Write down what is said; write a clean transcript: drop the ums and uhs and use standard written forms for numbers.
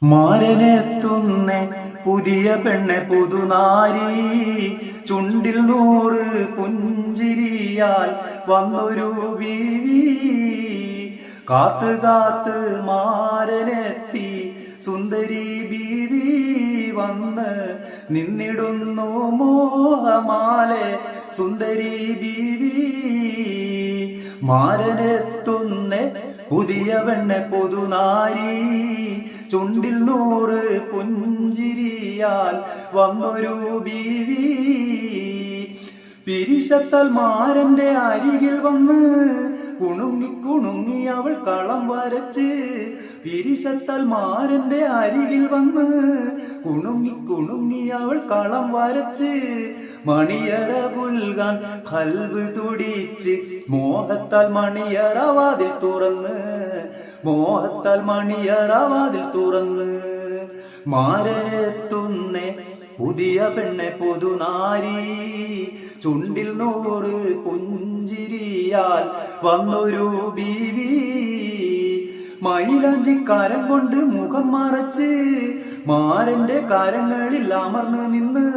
മാരനെത്തുന്നേ പുതിയ പെണ്ണെ പുതുനാരി, ചുണ്ടിൽ 100 പുഞ്ചിരിയാൽ വന്നൊരു ബീവി. കാത്ത് കാത്ത് മാരനെത്തി സുന്ദരി ബീവി, വന്ന് നിന്നിടുന്നു മോഹമാലെ സുന്ദരി ബീവി. മാരനെത്തുന്നേ പുതിയ പെണ്ണെ പുതുനാരി, ചുണ്ടിൽ 100 പുഞ്ചിരിയാൽ വന്നൊരു ബീവി. പിരിശത്താൽ മാരന്റെ അരികിൽ വന്ന് കുണുങ്ങി കുണുങ്ങി അവൾ കളം വരച്ച്. പിരിശത്താൽ മാരന്റെ അരികിൽ വന്ന് കുണുങ്ങി കുണുങ്ങി അവൾ കളം വരച്ച്. മണിയറ പുൽകാൻ കൽബ് തുടിച്ച്, മോഹത്താൽ മണിയറ വാതിൽ തുറന്ന്, മോഹത്താൽ മണിയറ വാതിൽ തുറന്ന്. മാരനെത്തുന്നേ പുതിയ പെണ്ണെ പുതുനാരി, ചുണ്ടിൽ 100 പുഞ്ചിരിയാൽ വന്നൊരു ബീവി. മൈലാഞ്ചി കരം കൊണ്ട് മുഖം മറച്ച് മാരന്റെ കരങ്ങളിൽ അമർന്ന് നിന്ന്,